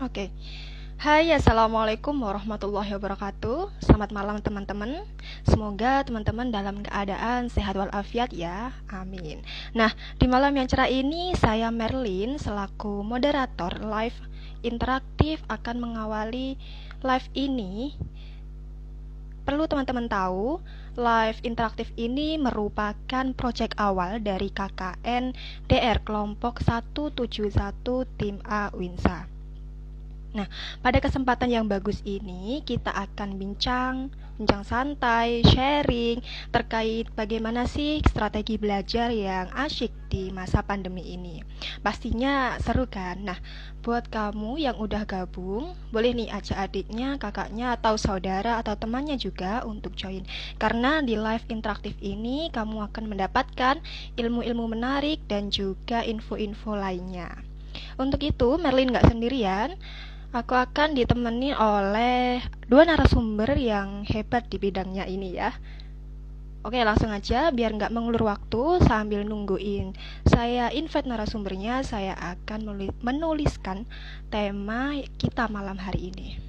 Oke. Hai, Assalamualaikum warahmatullahi wabarakatuh. Selamat malam teman-teman. Semoga teman-teman dalam keadaan sehat walafiat ya. Amin. Nah, di malam yang cerah ini saya Merlin selaku moderator live interaktif akan mengawali live ini. Perlu teman-teman tahu, live interaktif ini merupakan proyek awal dari KKN DR kelompok 171 tim A Winsa. Nah, pada kesempatan yang bagus ini kita akan bincang santai, sharing terkait bagaimana sih strategi belajar yang asyik di masa pandemi ini. Pastinya seru kan? Nah, buat kamu yang udah gabung, boleh nih ajak adiknya, kakaknya, atau saudara atau temannya juga untuk join. Karena di live interaktif ini kamu akan mendapatkan ilmu-ilmu menarik dan juga info-info lainnya. Untuk itu, Merlin nggak sendirian. Aku akan ditemani oleh dua narasumber yang hebat di bidangnya ini ya. Oke, langsung aja biar nggak mengulur waktu sambil nungguin. Saya invite narasumbernya, saya akan menuliskan tema kita malam hari ini.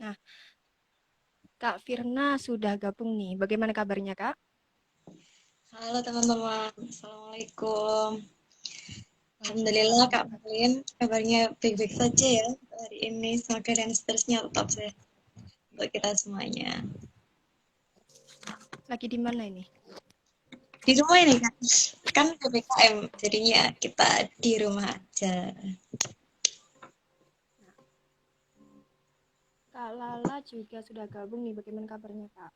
Nah, Kak Firna sudah gabung nih. Bagaimana kabarnya, Kak? Halo teman-teman, Assalamualaikum. Alhamdulillah Waalaikumsalam. Kak Marlin, kabarnya baik-baik saja ya hari ini. Semoga dan seterusnya tetap sehat untuk kita semuanya. Lagi di mana ini? Di rumah ini kan PPKM, jadinya kita di rumah aja. Kak Lala juga sudah gabung nih. Bagaimana kabarnya, Kak?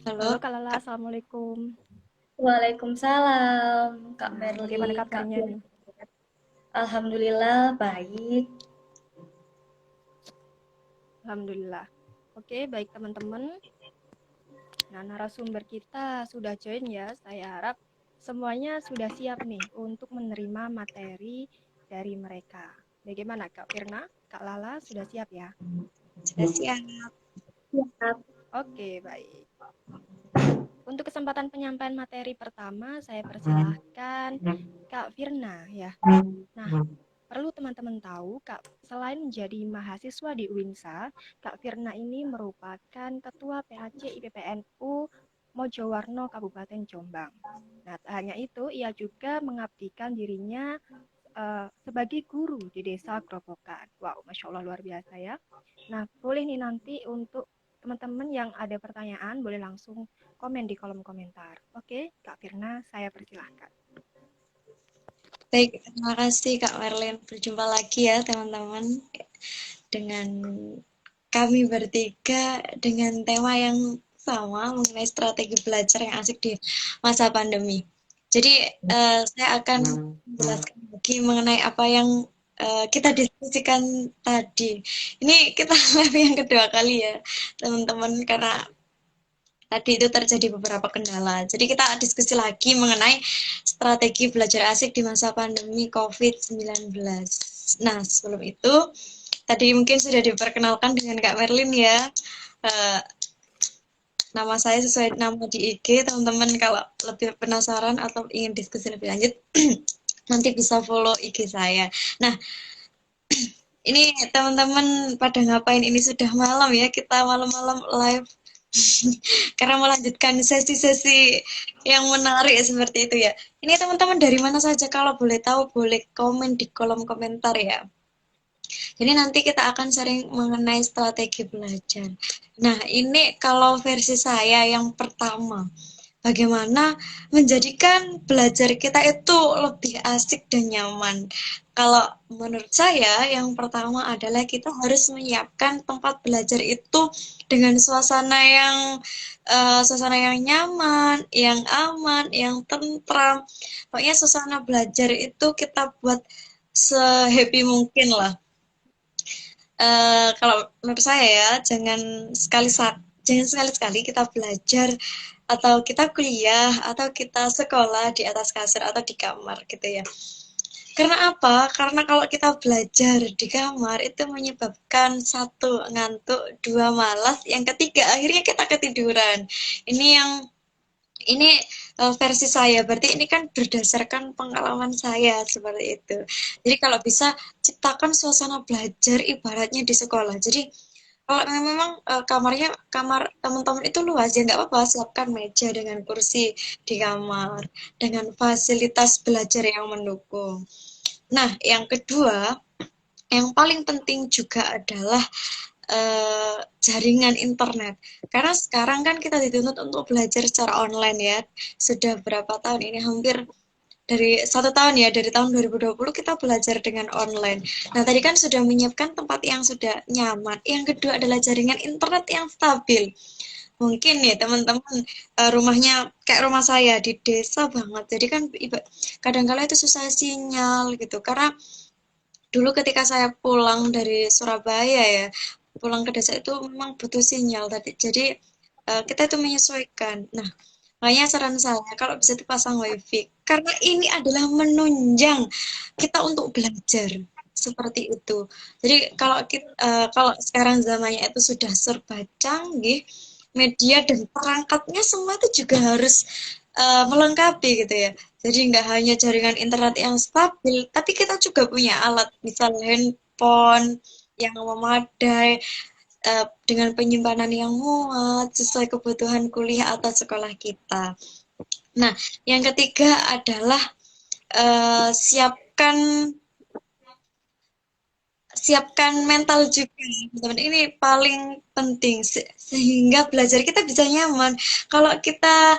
Halo Halo Kak Lala, Kak. Assalamualaikum. Waalaikumsalam, Kak Nah, bagaimana Merli, Kak kabarnya Fir. nih? Alhamdulillah baik. Alhamdulillah. Oke, baik teman-teman. Nah, narasumber kita sudah join ya. Saya harap semuanya sudah siap nih untuk menerima materi dari mereka. Bagaimana Kak Firna? Kak Lala sudah siap ya? Sudah siap. Ya. Oke, baik. Untuk kesempatan penyampaian materi pertama, saya persilahkan Kak Firna ya. Nah, perlu teman-teman tahu, Kak, selain menjadi mahasiswa di UINSA, Kak Firna ini merupakan Ketua PHC IPPNU Mojowarno Kabupaten Jombang. Nah, tak hanya itu, ia juga mengabdikan dirinya sebagai guru di Desa Grobogan. Wow, Masya Allah luar biasa ya. Nah, boleh nih nanti untuk teman-teman yang ada pertanyaan, boleh langsung komen di kolom komentar. Oke, Kak Firna, saya persilahkan. Baik, terima kasih Kak Marlin. Berjumpa lagi ya teman-teman dengan kami bertiga dengan tema yang sama mengenai strategi belajar yang asik di masa pandemi. Jadi saya akan menjelaskan lagi mengenai apa yang kita diskusikan tadi. Ini kita live yang kedua kali ya teman-teman karena tadi itu terjadi beberapa kendala. Jadi kita diskusi lagi mengenai strategi belajar asik di masa pandemi COVID-19. Nah, sebelum itu tadi mungkin sudah diperkenalkan dengan Kak Merlin ya. Uh, Nama saya sesuai nama di IG, teman-teman kalau lebih penasaran atau ingin diskusi lebih lanjut, nanti bisa follow IG saya. Nah, ini teman-teman pada ngapain ini sudah malam ya, kita malam-malam live. Karena melanjutkan sesi-sesi yang menarik seperti itu ya. Ini teman-teman dari mana saja kalau boleh tahu boleh komen di kolom komentar ya. Jadi nanti kita akan sering mengenai strategi belajar. Nah, ini kalau versi saya yang pertama. bagaimana menjadikan belajar kita itu lebih asik dan nyaman. Kalau menurut saya, yang pertama adalah kita harus menyiapkan tempat belajar itu dengan suasana yang nyaman, yang aman, yang tentram. Pokoknya suasana belajar itu kita buat sehappy mungkin lah. Kalau menurut saya ya, jangan sekali-sekali kita belajar atau kita kuliah atau kita sekolah di atas kasur atau di kamar gitu ya. Karena apa? Karena kalau kita belajar di kamar itu menyebabkan satu ngantuk, dua malas, yang ketiga akhirnya kita ketiduran. Ini yang ini versi saya, berarti ini kan berdasarkan pengalaman saya seperti itu. Jadi kalau bisa ciptakan suasana belajar ibaratnya di sekolah. Jadi kalau memang kamar teman-teman itu luas ya nggak apa-apa, siapkan meja dengan kursi di kamar dengan fasilitas belajar yang mendukung. Nah, yang kedua, yang paling penting juga adalah jaringan internet. Karena sekarang kan kita dituntut untuk belajar secara online ya. Sudah berapa tahun ini? Hampir dari 1 tahun ya, dari tahun 2020 kita belajar dengan online. Nah, tadi kan sudah menyiapkan tempat yang sudah nyaman. Yang kedua adalah jaringan internet yang stabil. Mungkin nih teman-teman rumahnya kayak rumah saya di desa banget. Jadi kan kadang-kala itu susah sinyal gitu. Karena dulu ketika saya pulang dari Surabaya ya, pulang ke desa itu memang butuh sinyal tadi. Jadi kita itu menyesuaikan. Nah, makanya saran saya kalau bisa dipasang wifi karena ini adalah menunjang kita untuk belajar seperti itu. Jadi kalau sekarang zamannya itu sudah serba canggih, media dan perangkatnya semua itu juga harus melengkapi gitu ya. Jadi nggak hanya jaringan internet yang stabil, tapi kita juga punya alat, misalnya handphone yang memadai, dengan penyimpanan yang muat sesuai kebutuhan kuliah atau sekolah kita. Nah, yang ketiga adalah siapkan siapkan mental juga, teman-teman. Ini paling penting sehingga belajar kita bisa nyaman. Kalau kita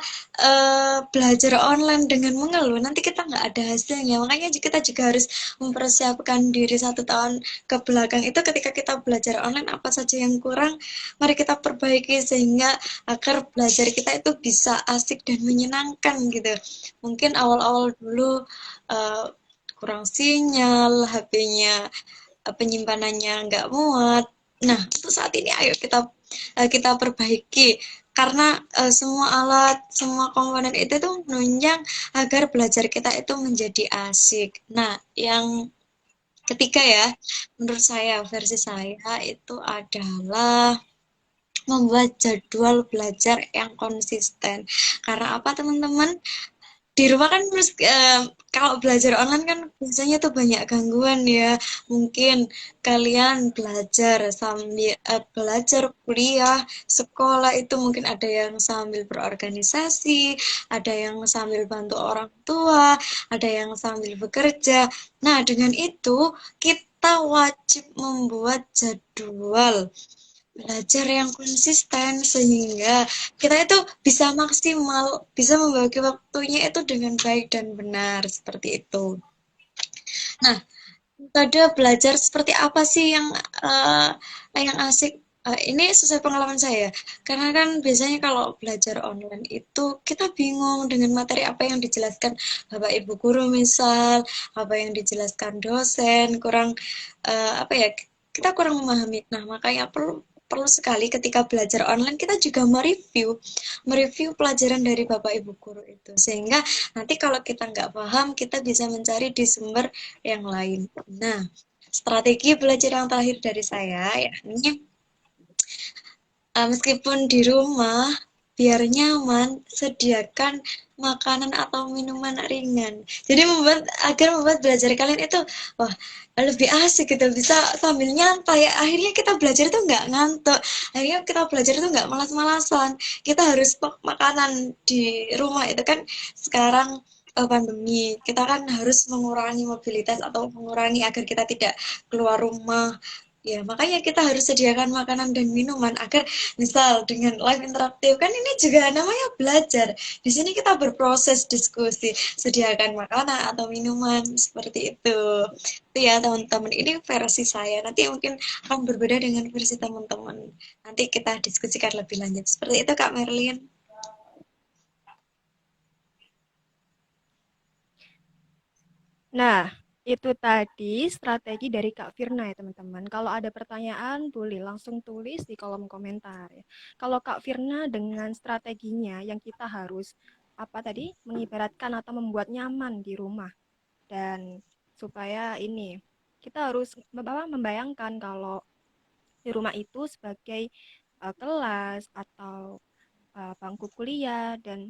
belajar online dengan mengeluh, nanti kita nggak ada hasilnya. Makanya kita juga harus mempersiapkan diri 1 tahun ke belakang itu ketika kita belajar online apa saja yang kurang, mari kita perbaiki sehingga agar belajar kita itu bisa asik dan menyenangkan gitu. Mungkin awal-awal dulu uh, kurang sinyal, HP-nya penyimpanannya nggak muat. Nah, untuk saat ini ayo kita perbaiki karena semua alat, semua komponen itu tuh menunjang agar belajar kita itu menjadi asik. Nah, yang ketiga ya, menurut saya versi saya itu adalah membuat jadwal belajar yang konsisten. Karena apa teman-teman? Di rumah kan kalau belajar online kan biasanya tuh banyak gangguan ya. Mungkin kalian belajar kuliah, sekolah itu mungkin ada yang sambil berorganisasi, ada yang sambil bantu orang tua, ada yang sambil bekerja. Nah, dengan itu kita wajib membuat jadwal belajar yang konsisten sehingga kita itu bisa maksimal, bisa membagi waktunya itu dengan baik dan benar seperti itu. Nah, metode belajar seperti apa sih yang asik? Ini sesuai pengalaman saya, karena kan biasanya kalau belajar online itu kita bingung dengan materi apa yang dijelaskan Bapak Ibu guru misal, apa yang dijelaskan dosen, kurang apa ya, kita kurang memahami. Nah, makanya perlu perlu sekali ketika belajar online kita juga mereview pelajaran dari Bapak Ibu guru itu sehingga nanti kalau kita nggak paham kita bisa mencari di sumber yang lain. Nah, strategi belajar yang terakhir dari saya yakni meskipun di rumah biar nyaman sediakan makanan atau minuman ringan. Jadi membuat belajar kalian itu wah lebih asik gitu, bisa sambil nyantai. Akhirnya kita belajar itu nggak ngantuk. Akhirnya kita belajar itu nggak malas-malasan. Kita harus stok makanan di rumah itu kan sekarang pandemi. Kita kan harus mengurangi mobilitas atau mengurangi agar kita tidak keluar rumah Ya, makanya kita harus sediakan makanan dan minuman agar misal dengan live interaktif kan ini juga namanya belajar. Di sini kita berproses diskusi, sediakan makanan atau minuman seperti itu. Itu ya teman-teman. Ini versi saya. Nanti mungkin akan berbeda dengan versi teman-teman. Nanti kita diskusikan lebih lanjut. Seperti itu Kak Merlin. Nah, itu tadi strategi dari Kak Firna ya teman-teman. Kalau ada pertanyaan boleh langsung tulis di kolom komentar ya. Kalau Kak Firna dengan strateginya yang kita harus apa tadi mengibaratkan atau membuat nyaman di rumah dan supaya ini kita harus membayangkan kalau di rumah itu sebagai kelas atau bangku kuliah dan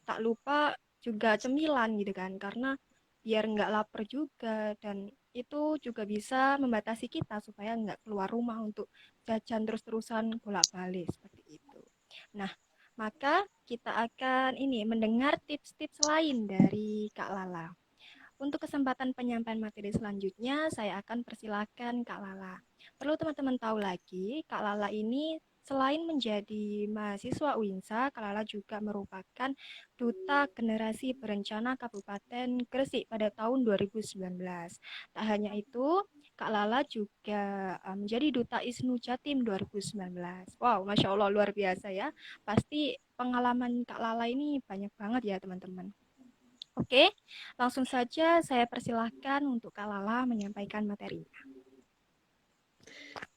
tak lupa juga cemilan gitu kan karena biar nggak lapar juga dan itu juga bisa membatasi kita supaya nggak keluar rumah untuk jajan terus-terusan bolak-balik seperti itu. Nah, maka kita akan ini mendengar tips-tips lain dari Kak Lala. Untuk kesempatan penyampaian materi selanjutnya, saya akan persilakan Kak Lala. Perlu teman-teman tahu lagi, Kak Lala ini selain menjadi mahasiswa UINSA, Kak Lala juga merupakan Duta Generasi Berencana Kabupaten Gresik pada tahun 2019. Tak hanya itu, Kak Lala juga menjadi Duta ISNU Jatim 2019. Wow, Masya Allah luar biasa ya. Pasti pengalaman Kak Lala ini banyak banget ya teman-teman. Oke, langsung saja saya persilahkan untuk Kak Lala menyampaikan materinya.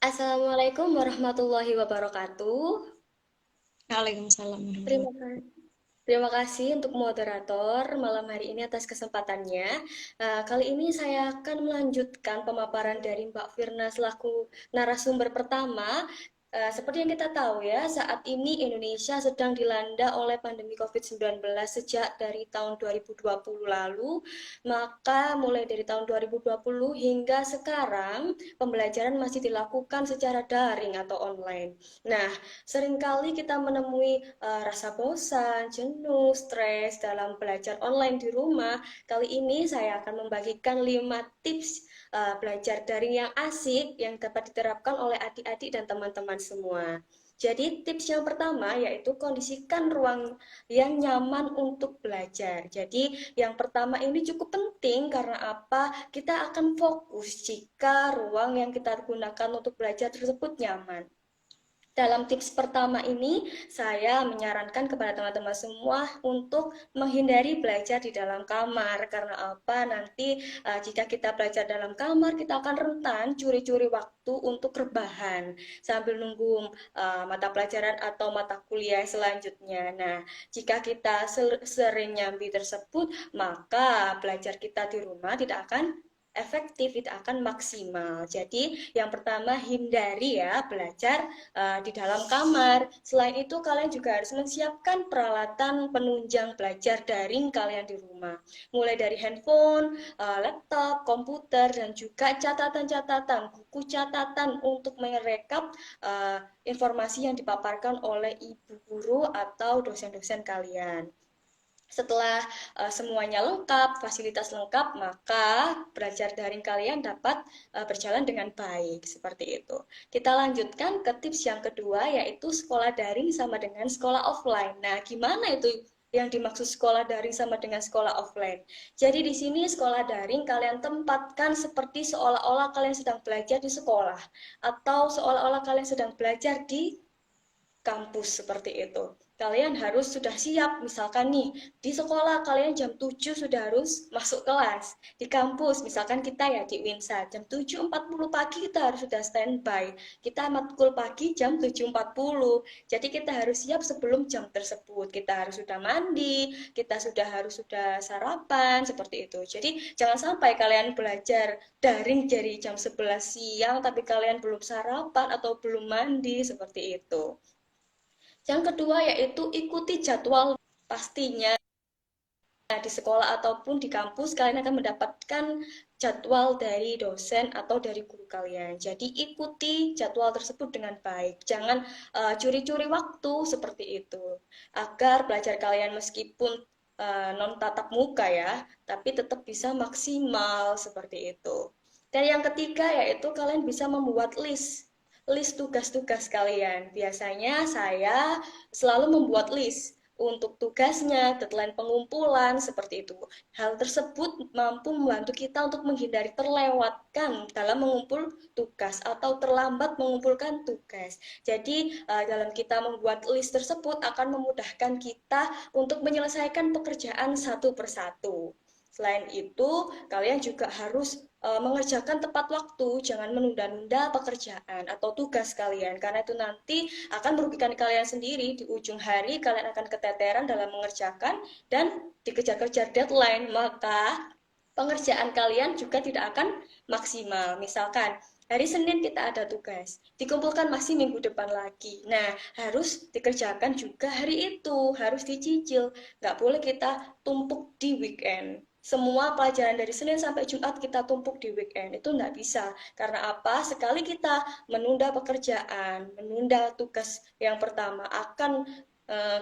Assalamualaikum warahmatullahi wabarakatuh. Waalaikumsalam Terima warahmatullahi kasih. Terima kasih untuk moderator malam hari ini atas kesempatannya. Kali ini saya akan melanjutkan pemaparan dari Mbak Firna selaku narasumber pertama. Seperti yang kita tahu ya, saat ini Indonesia sedang dilanda oleh pandemi COVID-19 sejak dari tahun 2020 lalu. Maka mulai dari tahun 2020 hingga sekarang, pembelajaran masih dilakukan secara daring atau online. Nah, seringkali kita menemui rasa bosan, jenuh, stres dalam belajar online di rumah. Kali ini saya akan membagikan 5 tips belajar daring yang asik yang dapat diterapkan oleh adik-adik dan teman-teman semua. Jadi tips yang pertama yaitu kondisikan ruang yang nyaman untuk belajar. Jadi yang pertama ini cukup penting karena apa? Kita akan fokus jika ruang yang kita gunakan untuk belajar tersebut nyaman. Dalam tips pertama ini, saya menyarankan kepada teman-teman semua untuk menghindari belajar di dalam kamar. Karena apa? Nanti jika kita belajar dalam kamar, kita akan rentan curi-curi waktu untuk rebahan sambil nunggu mata pelajaran atau mata kuliah selanjutnya. Nah, jika kita sering nyambi tersebut, maka belajar kita di rumah tidak akan efektif, tidak akan maksimal. Jadi yang pertama hindari ya belajar di dalam kamar. Selain itu, kalian juga harus menyiapkan peralatan penunjang belajar daring kalian di rumah. Mulai dari handphone, laptop, komputer, dan juga catatan-catatan, buku catatan untuk merekap informasi yang dipaparkan oleh ibu guru atau dosen-dosen kalian. Setelah semuanya lengkap, fasilitas lengkap, maka belajar daring kalian dapat berjalan dengan baik. Seperti itu. Kita lanjutkan ke tips yang kedua, yaitu sekolah daring sama dengan sekolah offline. Nah, gimana itu yang dimaksud sekolah daring sama dengan sekolah offline? Jadi di sini sekolah daring kalian tempatkan seperti seolah-olah kalian sedang belajar di sekolah, atau seolah-olah kalian sedang belajar di kampus seperti itu. Kalian harus sudah siap, misalkan nih, di sekolah kalian jam 7 sudah harus masuk kelas. Di kampus, misalkan kita ya di Winsa, jam 7.40 pagi kita harus sudah standby. Kita matkul pagi jam 7.40. Jadi kita harus siap sebelum jam tersebut. Kita harus sudah mandi, kita sudah sarapan, seperti itu. Jadi jangan sampai kalian belajar daring dari jam 11 siang, tapi kalian belum sarapan atau belum mandi, seperti itu. Yang kedua yaitu ikuti jadwal pastinya di sekolah ataupun di kampus kalian akan mendapatkan jadwal dari dosen atau dari guru kalian. Jadi ikuti jadwal tersebut dengan baik. Jangan curi-curi waktu seperti itu. Agar belajar kalian meskipun non tatap muka ya, tapi tetap bisa maksimal seperti itu. Dan yang ketiga yaitu kalian bisa membuat list tugas-tugas kalian. Biasanya saya selalu membuat list untuk tugasnya, deadline pengumpulan, seperti itu. Hal tersebut mampu membantu kita untuk menghindari terlewatkan dalam mengumpul tugas atau terlambat mengumpulkan tugas. Jadi, dalam kita membuat list tersebut akan memudahkan kita untuk menyelesaikan pekerjaan satu persatu. Selain itu, kalian juga harus mengerjakan tepat waktu, jangan menunda-nunda pekerjaan atau tugas kalian, karena itu nanti akan merugikan kalian sendiri. Di ujung hari, kalian akan keteteran dalam mengerjakan dan dikejar-kejar deadline, maka pengerjaan kalian juga tidak akan maksimal. Misalkan, hari Senin kita ada tugas, dikumpulkan masih minggu depan lagi. Nah, harus dikerjakan juga hari itu, harus dicicil. Nggak boleh kita tumpuk di weekend. Semua pelajaran dari Senin sampai Jumat kita tumpuk di weekend. Itu nggak bisa. Karena apa? Sekali kita menunda pekerjaan, menunda tugas yang pertama, akan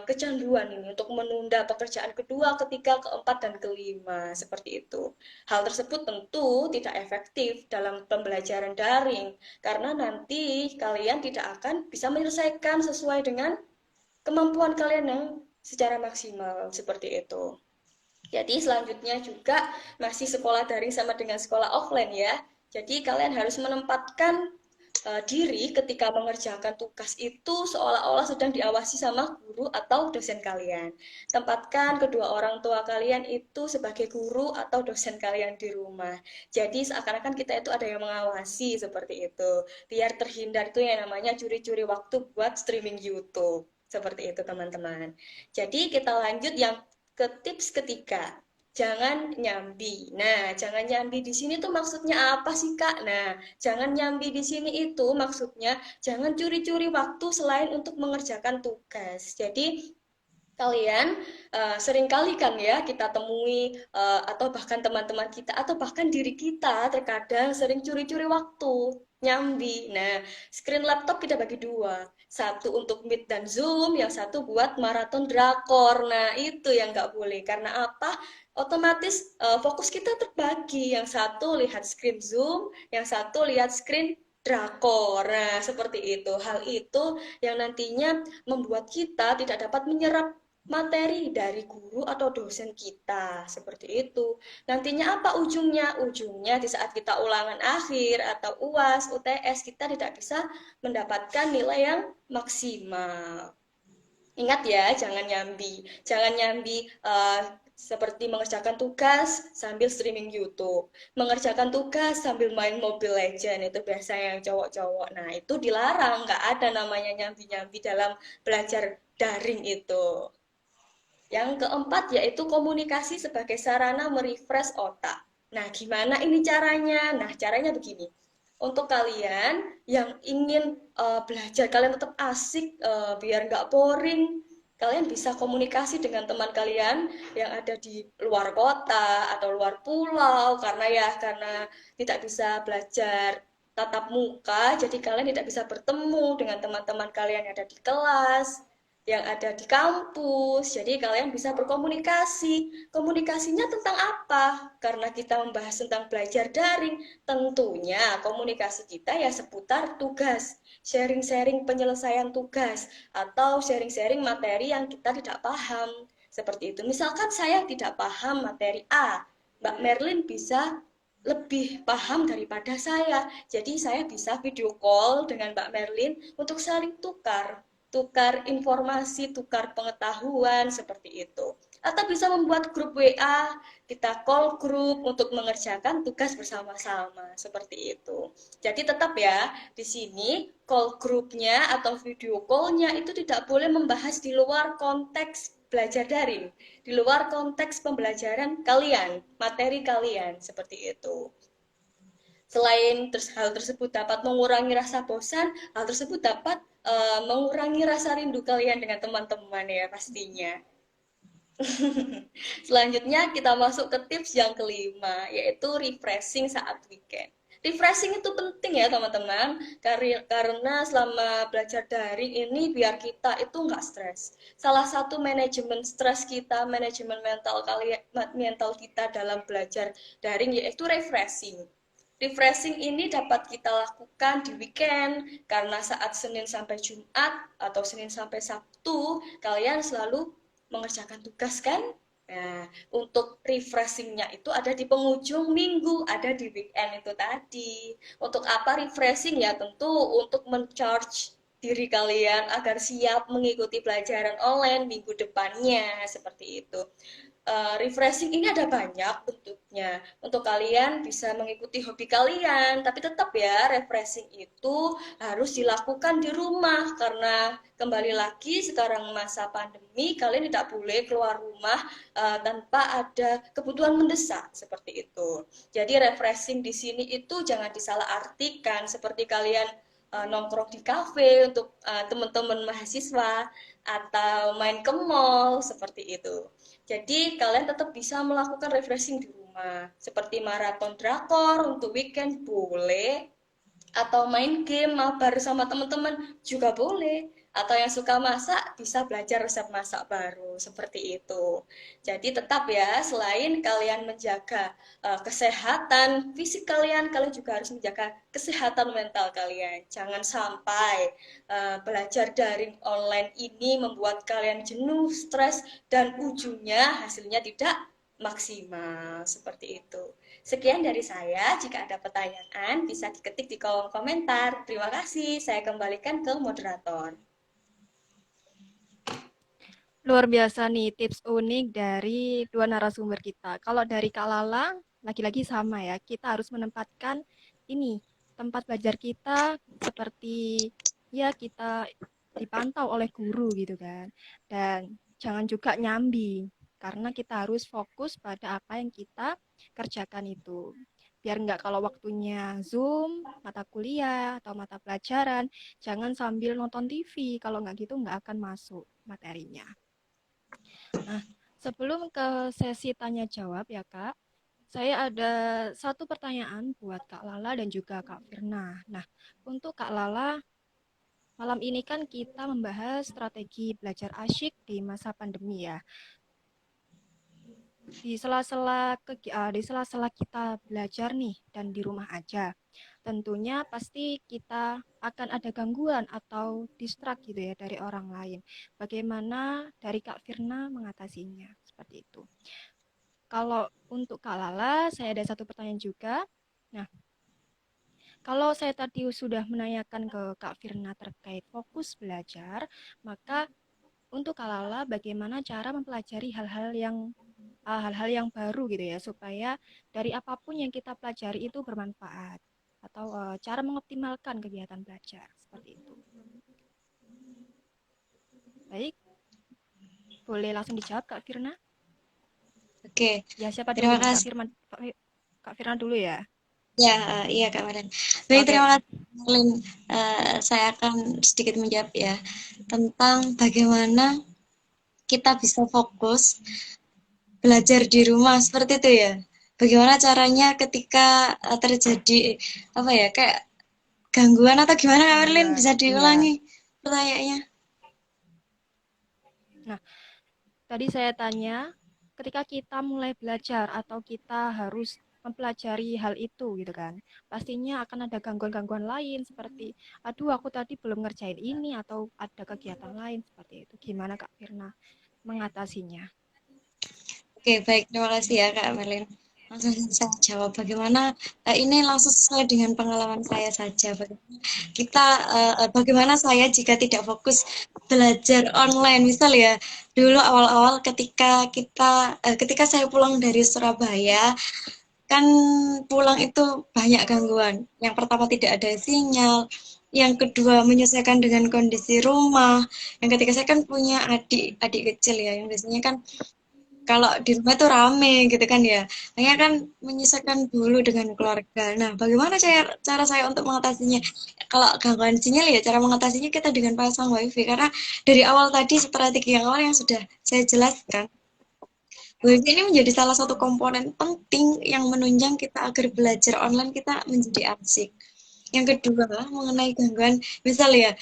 kecanduan ini untuk menunda pekerjaan kedua, ketiga, keempat, dan kelima. Seperti itu. Hal tersebut tentu tidak efektif dalam pembelajaran daring. Karena nanti kalian tidak akan bisa menyelesaikan sesuai dengan kemampuan kalian yang secara maksimal. Seperti itu. Jadi selanjutnya juga masih sekolah daring sama dengan sekolah offline ya. Jadi kalian harus menempatkan diri ketika mengerjakan tugas itu seolah-olah sedang diawasi sama guru atau dosen kalian. Tempatkan kedua orang tua kalian itu sebagai guru atau dosen kalian di rumah. Jadi seakan-akan kita itu ada yang mengawasi seperti itu. Biar terhindar itu yang namanya curi-curi waktu buat streaming YouTube. Seperti itu teman-teman. Jadi kita lanjut yang ke tips ketiga, jangan nyambi. Nah, jangan nyambi di sini tuh maksudnya apa sih, Kak? Nah, jangan nyambi di sini itu maksudnya jangan curi-curi waktu selain untuk mengerjakan tugas. Jadi, kalian seringkali kan ya kita temui atau bahkan teman-teman kita atau bahkan diri kita terkadang sering curi-curi waktu, nyambi. Nah, screen laptop kita bagi dua. Satu untuk Meet dan Zoom, yang satu buat maraton drakor. Nah, itu yang nggak boleh. Karena apa? Otomatis fokus kita terbagi. Yang satu lihat screen Zoom, yang satu lihat screen drakor. Nah, seperti itu. Hal itu yang nantinya membuat kita tidak dapat menyerap materi dari guru atau dosen kita. Seperti itu. Nantinya apa ujungnya? Ujungnya di saat kita ulangan akhir atau UAS, UTS, kita tidak bisa mendapatkan nilai yang maksimal. Ingat ya, jangan nyambi. Jangan nyambi seperti mengerjakan tugas sambil streaming YouTube. Mengerjakan tugas sambil main Mobile Legends, itu biasa yang cowok-cowok. Nah, itu dilarang, nggak ada namanya nyambi-nyambi dalam belajar daring itu. Yang keempat yaitu komunikasi sebagai sarana merefresh otak. Nah, gimana ini caranya? Nah, caranya begini. Untuk kalian yang ingin belajar, kalian tetap asik, biar nggak boring, kalian bisa komunikasi dengan teman kalian yang ada di luar kota atau luar pulau, karena tidak bisa belajar tatap muka, jadi kalian tidak bisa bertemu dengan teman-teman kalian yang ada di kelas, yang ada di kampus. Jadi kalian bisa berkomunikasi. Komunikasinya tentang apa? Karena kita membahas tentang belajar daring, tentunya komunikasi kita ya seputar tugas, sharing-sharing penyelesaian tugas, atau sharing-sharing materi yang kita tidak paham. Seperti itu. Misalkan saya tidak paham materi A, Mbak Merlin bisa lebih paham daripada saya. Jadi saya bisa video call dengan Mbak Merlin untuk saling tukar informasi, tukar pengetahuan, seperti itu. Atau bisa membuat grup WA, kita call grup untuk mengerjakan tugas bersama-sama, seperti itu. Jadi tetap ya, di sini call grupnya atau video call-nya itu tidak boleh membahas di luar konteks belajar daring, di luar konteks pembelajaran kalian, materi kalian, seperti itu. Selain hal tersebut dapat mengurangi rasa bosan, hal tersebut dapat mengurangi rasa rindu kalian dengan teman-teman ya pastinya. Selanjutnya kita masuk ke tips yang kelima, yaitu refreshing saat weekend. Refreshing itu penting ya teman-teman, karena selama belajar daring ini biar kita itu nggak stres. Salah satu manajemen stres kita, manajemen mental kita dalam belajar daring yaitu refreshing. Refreshing ini dapat kita lakukan di weekend karena saat Senin sampai Jumat atau Senin sampai Sabtu kalian selalu mengerjakan tugas kan? Nah, untuk refreshingnya itu ada di penghujung minggu, ada di weekend itu tadi. Untuk apa refreshing ya? Tentu untuk mencharge diri kalian agar siap mengikuti pelajaran online minggu depannya, seperti itu. Refreshing ini ada banyak bentuknya. Untuk kalian bisa mengikuti hobi kalian, tapi tetap ya refreshing itu harus dilakukan di rumah karena kembali lagi sekarang masa pandemi, kalian tidak boleh keluar rumah tanpa ada kebutuhan mendesak seperti itu. Jadi refreshing di sini itu jangan disalahartikan seperti kalian nongkrong di kafe untuk teman-teman mahasiswa atau main ke mall seperti itu. Jadi kalian tetap bisa melakukan refreshing di rumah, seperti maraton drakor untuk weekend boleh, atau main game mabar sama teman-teman juga boleh, atau yang suka masak bisa belajar resep masak baru, seperti itu. Jadi tetap ya, selain kalian menjaga kesehatan fisik kalian, kalian juga harus menjaga kesehatan mental kalian. Jangan sampai belajar daring online ini membuat kalian jenuh, stres, dan ujungnya hasilnya tidak maksimal, seperti itu. Sekian dari saya. Jika ada pertanyaan, bisa diketik di kolom komentar. Terima kasih. Saya kembalikan ke moderator. Luar biasa nih tips unik dari dua narasumber kita. Kalau dari Kak Lala, lagi-lagi sama ya. Kita harus menempatkan ini tempat belajar kita seperti ya kita dipantau oleh guru gitu kan. Dan jangan juga nyambi karena kita harus fokus pada apa yang kita kerjakan itu. Biar nggak kalau waktunya Zoom, mata kuliah, atau mata pelajaran, jangan sambil nonton TV. Kalau nggak gitu nggak akan masuk materinya. Nah, sebelum ke sesi tanya jawab ya Kak, saya ada satu pertanyaan buat Kak Lala dan juga Kak Firna. Nah, untuk Kak Lala, malam ini kan kita membahas strategi belajar asyik di masa pandemi ya. Di sela-sela kita belajar nih dan di rumah aja, tentunya pasti kita akan ada gangguan atau distract gitu ya dari orang lain. Bagaimana dari Kak Firna mengatasinya? Seperti itu. Kalau untuk Kak Lala, saya ada satu pertanyaan juga. Nah, kalau saya tadi sudah menanyakan ke Kak Firna terkait fokus belajar, maka untuk Kak Lala, bagaimana cara mempelajari hal-hal yang baru gitu ya, supaya dari apapun yang kita pelajari itu bermanfaat atau cara mengoptimalkan kegiatan belajar seperti itu. Baik, boleh langsung dijawab Kak Firna? Oke, Ya, siapa dulu terima nih? kasih. Kak Firna dulu ya. Ya, iya Kak Marlen. Baik, Oke. terima kasih Marlen. Saya akan sedikit menjawab ya tentang bagaimana kita bisa fokus belajar di rumah seperti itu ya. Bagaimana caranya ketika terjadi apa ya kayak gangguan atau gimana Kak Marlen? Gangguan. Bisa Iya. diulangi pertanyaannya? Nah, tadi saya tanya, ketika kita mulai belajar atau kita harus mempelajari hal itu gitu kan, pastinya akan ada gangguan-gangguan lain seperti, aduh aku tadi belum ngerjain ini atau ada kegiatan lain seperti itu. Gimana Kak Firna mengatasinya? Oke, baik. Terima kasih ya Kak Marlen. Langsung saya jawab bagaimana ini langsung sesuai dengan pengalaman saya saja. Bagaimana saya jika tidak fokus belajar online, misal ya dulu awal-awal ketika saya pulang dari Surabaya, kan pulang itu banyak gangguan. Yang pertama tidak ada sinyal, yang kedua menyesuaikan dengan kondisi rumah, yang ketiga saya kan punya adik kecil ya, yang biasanya kan kalau di rumah itu rame gitu kan ya. Makanya kan menyesuaikan dulu dengan keluarga. Nah, bagaimana cara saya untuk mengatasinya? Kalau gangguan sinyal ya cara mengatasinya kita dengan pasang wifi. Karena dari awal tadi strategi yang awal yang sudah saya jelaskan, wifi ini menjadi salah satu komponen penting yang menunjang kita agar belajar online kita menjadi asik. Yang kedua, mengenai gangguan, misal ya,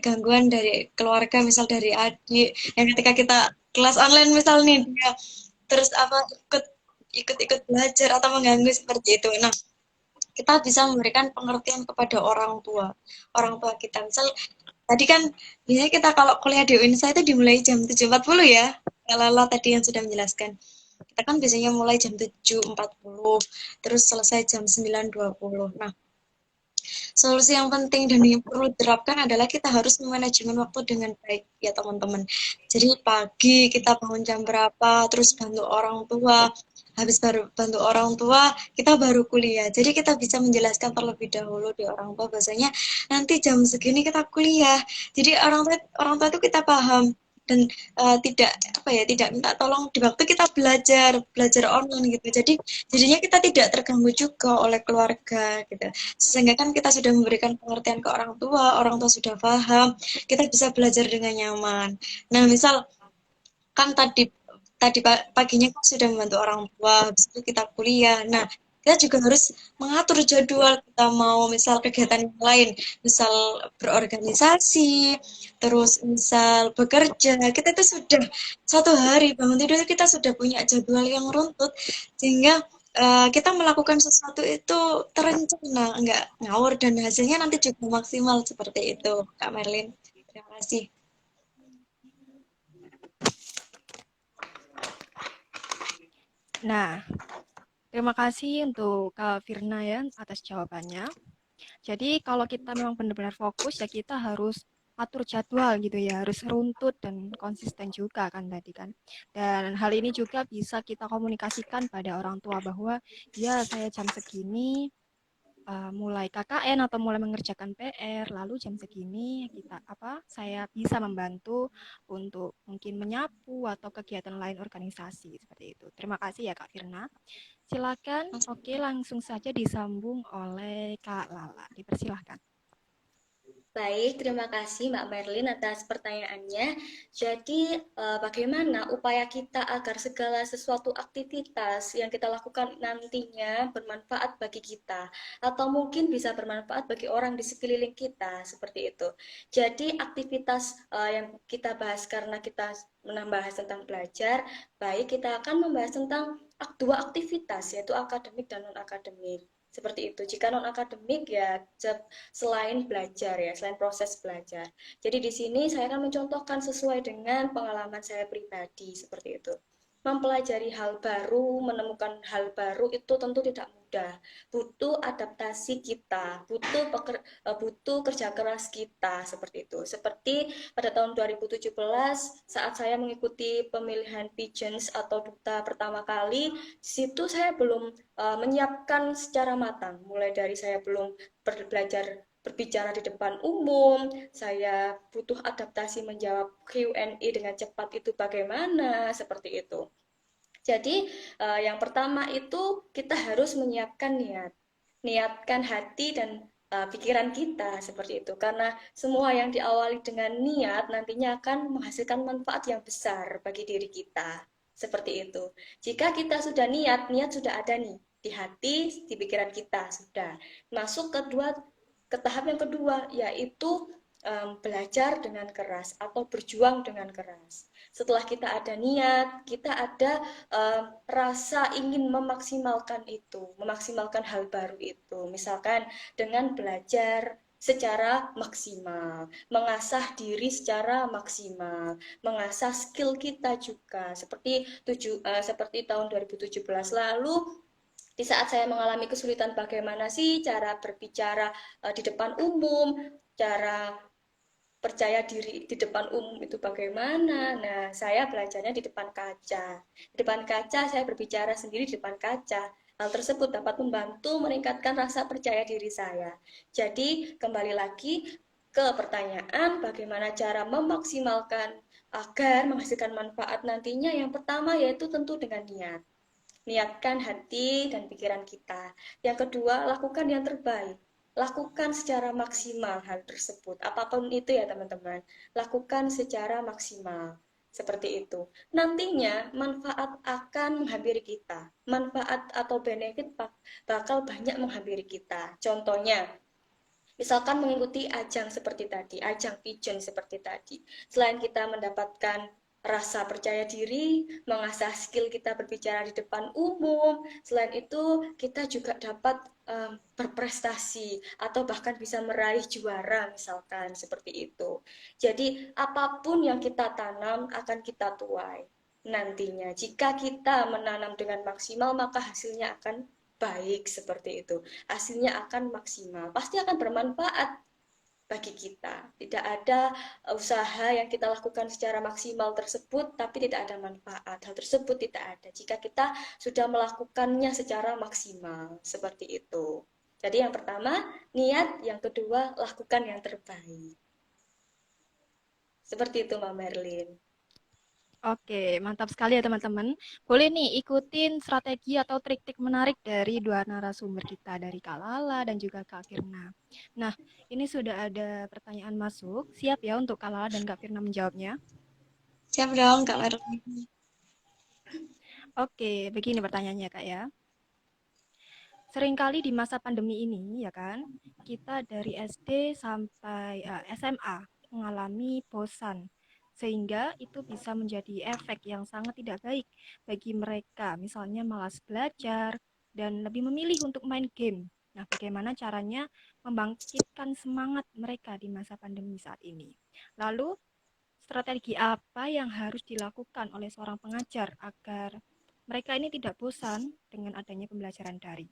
gangguan dari keluarga, misal dari adik, yang ketika kita kelas online misal nih dia terus apa ikut ikut belajar atau mengganggu seperti itu. Nah, kita bisa memberikan pengertian kepada orang tua kita. Misal tadi kan biasanya kita kalau kuliah di UNSA itu dimulai jam 7.40 ya. Lala tadi yang sudah menjelaskan. Kita kan biasanya mulai jam 7.40, terus selesai jam 9.20. Nah, solusi yang penting dan yang perlu diterapkan adalah kita harus memanajemen waktu dengan baik ya teman-teman. Jadi pagi kita bangun jam berapa, terus bantu orang tua, habis baru bantu orang tua, kita baru kuliah. Jadi kita bisa menjelaskan terlebih dahulu di orang tua bahasanya nanti jam segini kita kuliah. Jadi orang tua itu kita paham dan tidak apa ya tidak minta tolong di waktu kita belajar online gitu. Jadinya kita tidak terganggu juga oleh keluarga gitu, sehingga kan kita sudah memberikan pengertian ke orang tua sudah paham, kita bisa belajar dengan nyaman. Nah, misal kan tadi tadi paginya kan sudah membantu orang tua, habis itu kita kuliah. Nah, kita juga harus mengatur jadwal kita mau misal kegiatan yang lain, misal berorganisasi, terus misal bekerja. Kita itu sudah satu hari bangun tidur kita sudah punya jadwal yang runtut, sehingga kita melakukan sesuatu itu terencana, enggak ngawur dan hasilnya nanti juga maksimal seperti itu, Kak Merlin. Terima kasih. Nah, terima kasih untuk Kak Firna ya atas jawabannya. Jadi kalau kita memang benar-benar fokus ya kita harus atur jadwal gitu ya, harus runtut dan konsisten juga kan tadi kan. Dan hal ini juga bisa kita komunikasikan pada orang tua bahwa ya saya jam segini mulai KKN atau mulai mengerjakan PR, lalu jam segini saya bisa membantu untuk mungkin menyapu atau kegiatan lain organisasi seperti itu. Terima kasih ya Kak Firna. Silakan, oke langsung saja disambung oleh Kak Lala. Dipersilahkan. Baik, terima kasih Mbak Merlin atas pertanyaannya. Jadi, bagaimana upaya kita agar segala sesuatu aktivitas yang kita lakukan nantinya bermanfaat bagi kita, atau mungkin bisa bermanfaat bagi orang di sekeliling kita, seperti itu. Jadi, aktivitas yang kita bahas karena kita menambah tentang belajar, baik kita akan membahas tentang dua aktivitas, yaitu akademik dan non-akademik. Seperti itu. Jika non-akademik ya selain belajar ya, selain proses belajar. Jadi di sini saya akan mencontohkan sesuai dengan pengalaman saya pribadi seperti itu. Mempelajari hal baru, menemukan hal baru itu tentu tidak mudah. Butuh adaptasi kita, butuh kerja keras kita seperti itu. Seperti pada tahun 2017 saat saya mengikuti pemilihan Pigeons atau duta pertama kali, di situ saya belum menyiapkan secara matang. Mulai dari saya belum belajar berbicara di depan umum, saya butuh adaptasi menjawab Q&A dengan cepat itu bagaimana, seperti itu. Jadi yang pertama itu kita harus menyiapkan niatkan hati dan pikiran kita seperti itu. Karena semua yang diawali dengan niat nantinya akan menghasilkan manfaat yang besar bagi diri kita. Seperti itu. Jika kita sudah niat sudah ada nih di hati, di pikiran kita sudah. Masuk ke tahap yang kedua yaitu belajar dengan keras atau berjuang dengan keras. Setelah kita ada niat, kita ada rasa ingin memaksimalkan itu, memaksimalkan hal baru itu. Misalkan dengan belajar secara maksimal, mengasah diri secara maksimal, mengasah skill kita juga. Seperti tahun 2017 lalu, di saat saya mengalami kesulitan bagaimana sih cara berbicara di depan umum, cara percaya diri di depan umum itu bagaimana. Nah, saya belajarnya di depan kaca. Di depan kaca saya berbicara sendiri di depan kaca. Hal tersebut dapat membantu meningkatkan rasa percaya diri saya. Jadi, kembali lagi ke pertanyaan bagaimana cara memaksimalkan agar menghasilkan manfaat nantinya. Yang pertama yaitu tentu dengan niat. Niatkan hati dan pikiran kita. Yang kedua, lakukan yang terbaik. Lakukan secara maksimal hal tersebut. Apapun itu ya teman-teman. Lakukan secara maksimal. Seperti itu. Nantinya manfaat akan menghampiri kita. Manfaat atau benefit bakal banyak menghampiri kita. Contohnya, misalkan mengikuti ajang seperti tadi, ajang pigeon seperti tadi. Selain kita mendapatkan rasa percaya diri, mengasah skill kita berbicara di depan umum. Selain itu, kita juga dapat berprestasi atau bahkan bisa meraih juara misalkan seperti itu. Jadi, apapun yang kita tanam akan kita tuai nantinya. Jika kita menanam dengan maksimal, maka hasilnya akan baik seperti itu. Hasilnya akan maksimal, pasti akan bermanfaat bagi kita. Tidak ada usaha yang kita lakukan secara maksimal tersebut, tapi tidak ada manfaat. Hal tersebut tidak ada jika kita sudah melakukannya secara maksimal. Seperti itu. Jadi yang pertama, niat. Yang kedua, lakukan yang terbaik. Seperti itu, Mbak Merlin. Oke, mantap sekali ya teman-teman. Boleh nih ikutin strategi atau trik-trik menarik dari dua narasumber kita, dari Kak Lala dan juga Kak Firna. Nah, ini sudah ada pertanyaan masuk. Siap ya untuk Kak Lala dan Kak Firna menjawabnya? Siap dong, Kak Merlin. Oke, begini pertanyaannya Kak ya. Seringkali di masa pandemi ini ya kan, kita dari SD sampai SMA mengalami bosan. Sehingga itu bisa menjadi efek yang sangat tidak baik bagi mereka, misalnya malas belajar dan lebih memilih untuk main game. Nah, bagaimana caranya membangkitkan semangat mereka di masa pandemi saat ini? Lalu, strategi apa yang harus dilakukan oleh seorang pengajar agar mereka ini tidak bosan dengan adanya pembelajaran daring?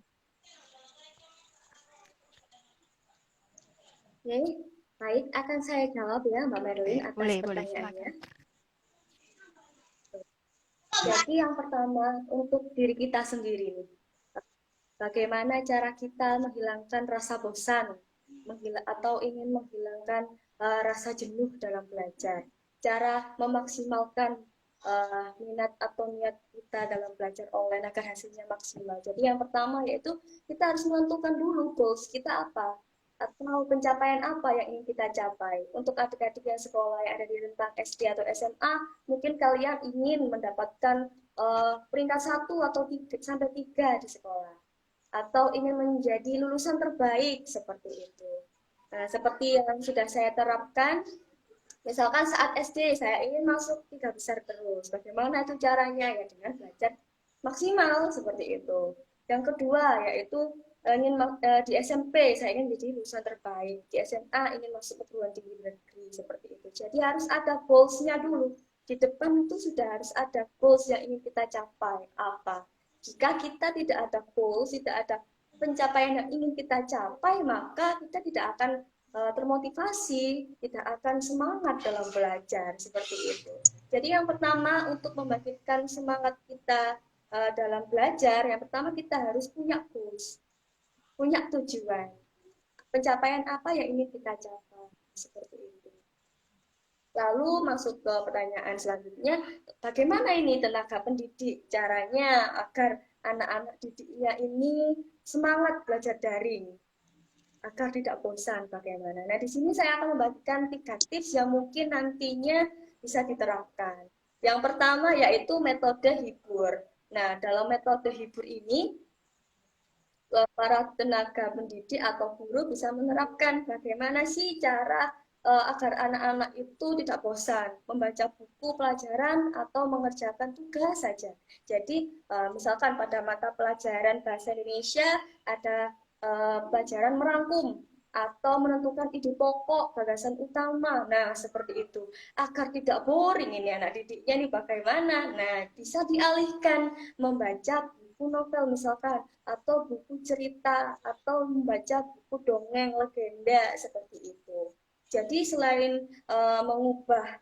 Oke, baik. Akan saya jawab ya, Mbak Merlin, Oke, atas boleh, pertanyaannya. silakan. Jadi yang pertama, untuk diri kita sendiri nih. Bagaimana cara kita menghilangkan rasa bosan atau ingin menghilangkan rasa jenuh dalam belajar. Cara memaksimalkan minat atau niat kita dalam belajar online agar hasilnya maksimal. Jadi yang pertama yaitu kita harus menentukan dulu goals kita apa atau pencapaian apa yang ingin kita capai. Untuk adik-adik yang sekolah yang ada di rentang SD atau SMA, mungkin kalian ingin mendapatkan peringkat 1 atau 3 di sekolah atau ingin menjadi lulusan terbaik seperti itu. Nah, seperti yang sudah saya terapkan, misalkan saat SD saya ingin masuk 3 besar terus. Bagaimana itu caranya? Ya dengan belajar maksimal seperti itu. Yang kedua yaitu ingin di SMP saya ingin menjadi lulusan terbaik, di SMA ingin masuk perguruan tinggi negeri seperti itu. Jadi harus ada goals-nya dulu. Di depan itu sudah harus ada goals yang ingin kita capai. Apa? Jika kita tidak ada goals, tidak ada pencapaian yang ingin kita capai, maka kita tidak akan termotivasi, tidak akan semangat dalam belajar seperti itu. Jadi yang pertama untuk membangkitkan semangat kita dalam belajar, yang pertama kita harus punya goals, punya tujuan, pencapaian apa yang ingin kita capai seperti itu. Lalu masuk ke pertanyaan selanjutnya, bagaimana ini tenaga pendidik caranya agar anak-anak didiknya ini semangat belajar daring agar tidak bosan bagaimana. Nah, di sini saya akan membagikan 3 tips yang mungkin nantinya bisa diterapkan. Yang pertama yaitu metode hibur. Nah, dalam metode hibur ini para tenaga pendidik atau guru bisa menerapkan bagaimana sih cara agar anak-anak itu tidak bosan membaca buku pelajaran atau mengerjakan tugas saja. Jadi misalkan pada mata pelajaran bahasa Indonesia ada pelajaran merangkum atau menentukan ide pokok, gagasan utama. Nah, seperti itu. Agar tidak boring ini anak didiknya nih bagaimana? Nah, bisa dialihkan membaca buku novel misalkan atau buku cerita atau membaca buku dongeng legenda seperti itu. Jadi selain mengubah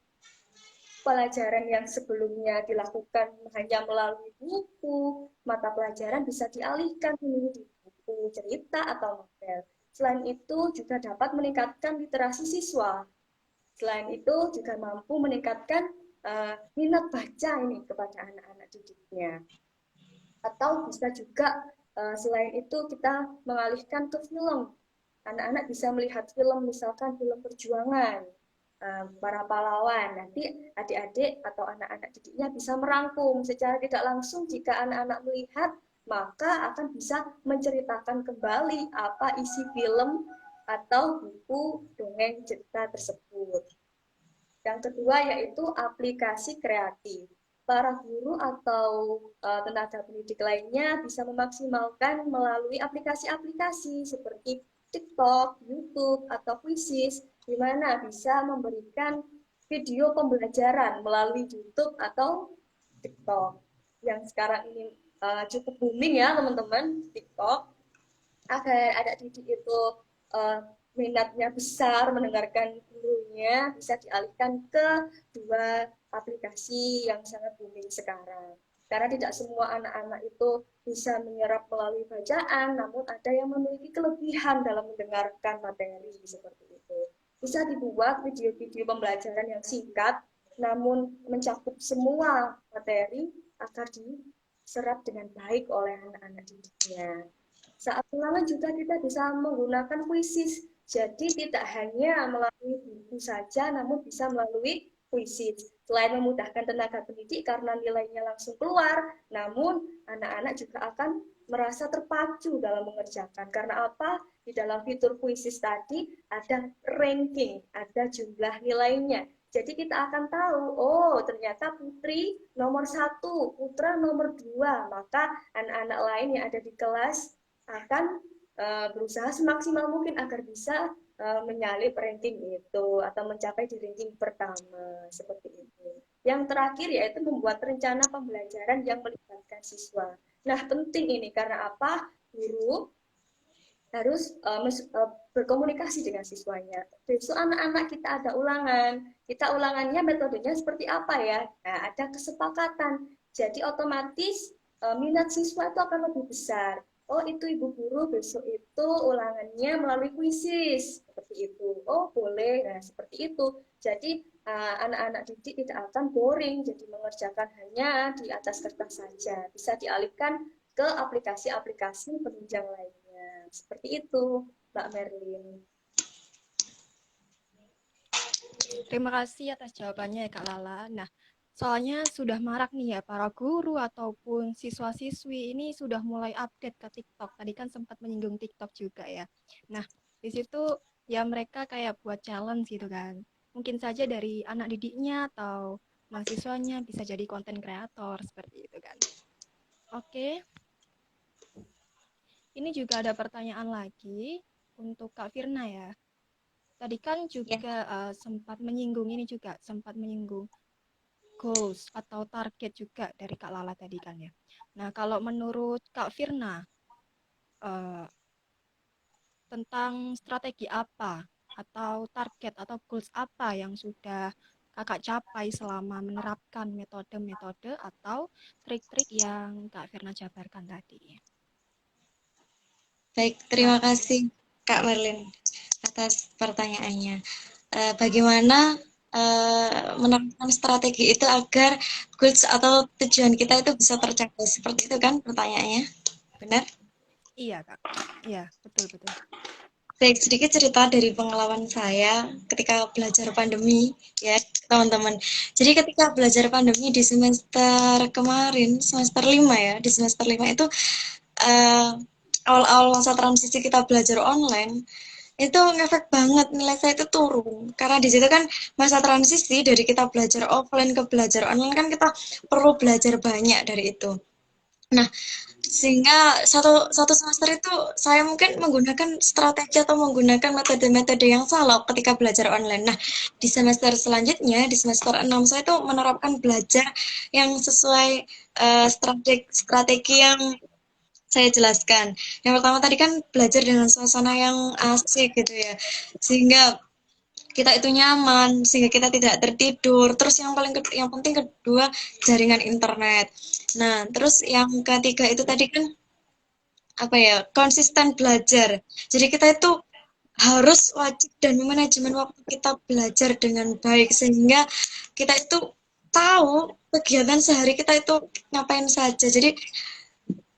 pelajaran yang sebelumnya dilakukan hanya melalui buku, mata pelajaran bisa dialihkan menjadi buku cerita atau novel. Selain itu juga dapat meningkatkan literasi siswa. Selain itu juga mampu meningkatkan minat baca ini kepada anak-anak didiknya. Atau bisa juga selain itu kita mengalihkan ke film. Anak-anak bisa melihat film, misalkan film perjuangan, para pahlawan. Nanti adik-adik atau anak-anak didiknya bisa merangkum secara tidak langsung. Jika anak-anak melihat, maka akan bisa menceritakan kembali apa isi film atau buku dongeng cerita tersebut. Yang kedua yaitu aplikasi kreatif. Para guru atau tenaga pendidik lainnya bisa memaksimalkan melalui aplikasi-aplikasi seperti TikTok, YouTube, atau Quizizz, di mana bisa memberikan video pembelajaran melalui YouTube atau TikTok. Yang sekarang ini cukup booming ya teman-teman, TikTok. Agar anak didik itu minatnya besar mendengarkan gurunya, bisa dialihkan ke dua aplikasi yang sangat booming sekarang. Karena tidak semua anak-anak itu bisa menyerap melalui bacaan, namun ada yang memiliki kelebihan dalam mendengarkan materi seperti itu. Bisa dibuat video-video pembelajaran yang singkat, namun mencakup semua materi agar diserap dengan baik oleh anak-anak didiknya. Saat ulangan juga kita bisa menggunakan Quizizz. Jadi tidak hanya melalui buku saja, namun bisa melalui Quizizz. Selain memudahkan tenaga pendidik karena nilainya langsung keluar, namun anak-anak juga akan merasa terpacu dalam mengerjakan. Karena apa? Di dalam fitur Quizizz tadi ada ranking, ada jumlah nilainya. Jadi kita akan tahu, oh ternyata Putri nomor 1, Putra nomor 2. Maka anak-anak lain yang ada di kelas akan berusaha semaksimal mungkin agar bisa menyalip ranking itu atau mencapai di ranking pertama seperti itu. Yang terakhir yaitu membuat rencana pembelajaran yang melibatkan siswa. Nah, penting ini karena apa? Guru harus berkomunikasi dengan siswanya. Besok anak-anak kita ada ulangan. Kita ulangannya metodenya seperti apa ya? Nah, ada kesepakatan. Jadi otomatis minat siswa itu akan lebih besar. Oh, itu Ibu Guru besok itu ulangannya melalui Quizizz. Seperti itu. Oh, boleh. Nah, seperti itu. Jadi, anak-anak didik tidak akan boring. Jadi, mengerjakan hanya di atas kertas saja. Bisa dialihkan ke aplikasi-aplikasi penunjang lainnya. Seperti itu, Mbak Merlin. Terima kasih atas jawabannya ya Kak Lala. Nah, soalnya sudah marak nih ya para guru ataupun siswa-siswi ini sudah mulai update ke TikTok. Tadi kan sempat menyinggung TikTok juga ya. Nah, di situ ya mereka kayak buat challenge gitu kan. Mungkin saja dari anak didiknya atau mahasiswanya bisa jadi konten kreator seperti itu kan. Oke. Ini juga ada pertanyaan lagi untuk Kak Firna ya. Tadi kan juga sempat menyinggung goals atau target juga dari Kak Lala tadi kan ya. Nah, kalau menurut Kak Firna tentang strategi apa atau target atau goals apa yang sudah Kakak capai selama menerapkan metode-metode atau trik-trik yang Kak Firna jabarkan tadi? Baik, terima kasih Kak Merlin atas pertanyaannya. Bagaimana menerapkan strategi itu agar goals atau tujuan kita itu bisa tercapai? Seperti itu kan pertanyaannya? Benar? Iya, Kak. Iya, betul-betul. Baik, sedikit cerita dari pengalaman saya ketika belajar pandemi, ya teman-teman. Jadi ketika belajar pandemi di semester kemarin, semester 5 ya, di semester 5 itu awal-awal masa transisi kita belajar online, itu ngefek banget nilai saya itu turun. Karena di situ kan masa transisi dari kita belajar offline ke belajar online kan kita perlu belajar banyak dari itu. Nah, sehingga satu semester itu saya mungkin menggunakan strategi atau menggunakan metode-metode yang salah ketika belajar online. Nah, di semester selanjutnya, di semester 6 saya itu menerapkan belajar yang sesuai strategi yang saya jelaskan. Yang pertama tadi kan belajar dengan suasana yang asik gitu ya. Sehingga kita itu nyaman, sehingga kita tidak tertidur. Terus yang penting kedua, jaringan internet. Nah, terus yang ketiga itu tadi kan apa ya, konsisten belajar. Jadi kita itu harus wajib dan manajemen waktu kita belajar dengan baik sehingga kita itu tahu kegiatan sehari kita itu ngapain saja. Jadi